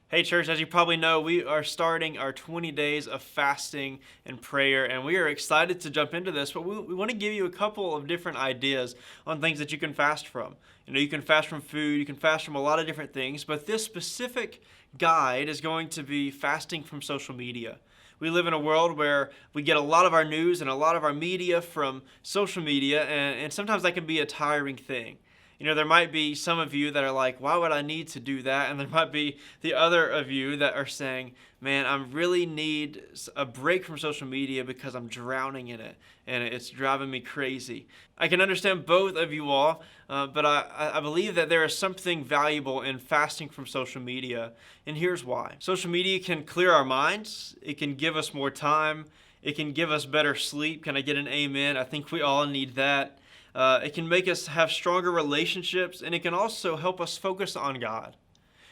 Hey, church, as you probably know, we are starting our 20 days of fasting and prayer, and we are excited to jump into this. But we want to give you a couple of different ideas on things that you can fast from. You can fast from food, you can fast from a lot of different things, but this specific guide is going to be fasting from social media. We live in a world where we get a lot of our news and a lot of our media from social media, and sometimes that can be a tiring thing. There might be some of you that are like, why would I need to do that? And there might be the other of you that are saying, man, I really need a break from social media because I'm drowning in it and it's driving me crazy. I can understand both of you all, but I believe that there is something valuable in fasting from social media. And here's why. Social media can clear our minds. It can give us more time. It can give us better sleep. Can I get an amen? I think we all need that. It can make us have stronger relationships, and it can also help us focus on God.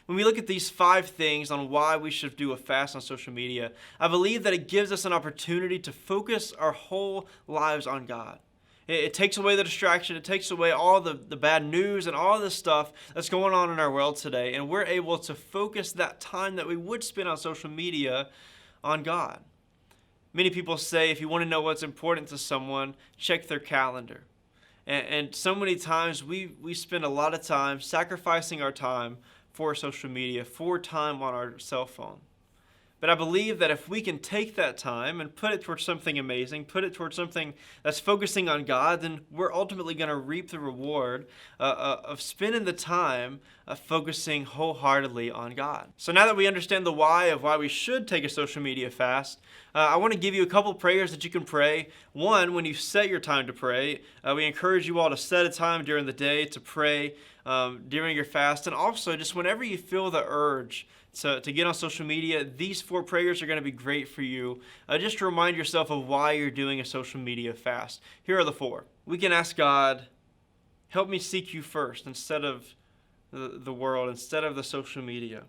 When we look at these 5 things on why we should do a fast on social media, I believe that it gives us an opportunity to focus our whole lives on God. It takes away the distraction. It takes away all the bad news and all the stuff that's going on in our world today, and we're able to focus that time that we would spend on social media on God. Many people say if you want to know what's important to someone, check their calendar. And so many times we spend a lot of time sacrificing our time for social media, for time on our cell phone. But I believe that if we can take that time and put it towards something amazing, put it towards something that's focusing on God, then we're ultimately going to reap the reward of spending the time focusing wholeheartedly on God. So now that we understand the why of why we should take a social media fast, I want to give you a couple prayers that you can pray. One, when you set your time to pray, we encourage you all to set a time during the day to pray during your fast, and also just whenever you feel the urge to get on social media, these 4 prayers are going to be great for you. Just to remind yourself of why you're doing a social media fast. Here are the 4. We can ask God, help me seek you first instead of the world, instead of the social media.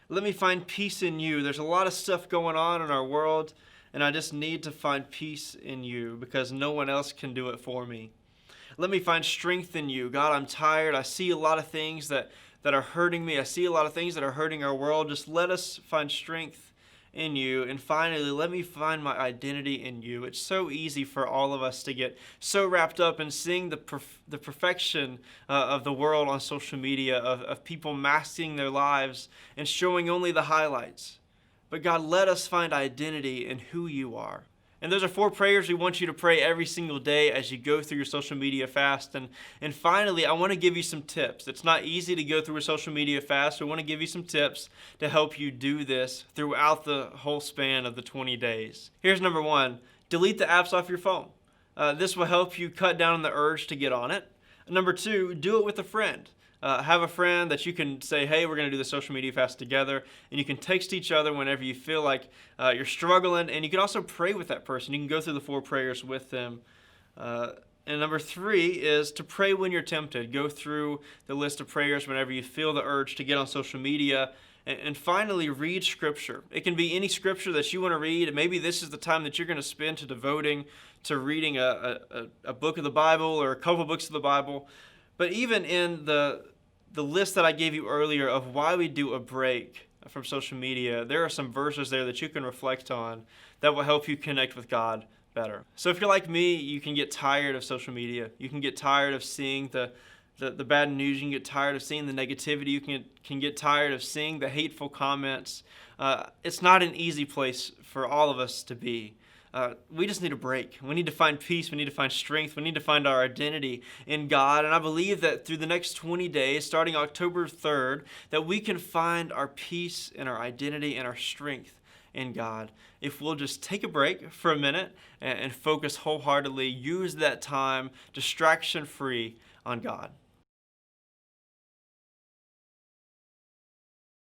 Let me find peace in you. There's a lot of stuff going on in our world, and I just need to find peace in you because no one else can do it for me. Let me find strength in you. God, I'm tired. I see a lot of things that are hurting me. I see a lot of things that are hurting our world. Just let us find strength in you. And finally, let me find my identity in you. It's so easy for all of us to get so wrapped up in seeing the perfection of the world on social media, of people masking their lives and showing only the highlights. But God, let us find identity in who you are. And those are 4 prayers we want you to pray every single day as you go through your social media fast. And finally, I want to give you some tips. It's not easy to go through a social media fast. So I want to give you some tips to help you do this throughout the whole span of the 20 days. Here's number 1. Delete the apps off your phone. This will help you cut down on the urge to get on it. Number 2, do it with a friend. Have a friend that you can say, hey, we're going to do the social media fast together. And you can text each other whenever you feel like you're struggling. And you can also pray with that person. You can go through the 4 prayers with them. And number 3 is to pray when you're tempted. Go through the list of prayers whenever you feel the urge to get on social media. And finally, read Scripture. It can be any Scripture that you want to read. And maybe this is the time that you're going to spend to devoting to reading a book of the Bible or a couple books of the Bible. But even in the list that I gave you earlier of why we do a break from social media, there are some verses there that you can reflect on that will help you connect with God better. So if you're like me, you can get tired of social media. You can get tired of seeing the bad news. You can get tired of seeing the negativity. You can get tired of seeing the hateful comments. It's not an easy place for all of us to be. We just need a break. We need to find peace. We need to find strength. We need to find our identity in God. And I believe that through the next 20 days, starting October 3rd, that we can find our peace and our identity and our strength in God. If we'll just take a break for a minute and focus wholeheartedly, use that time distraction-free on God.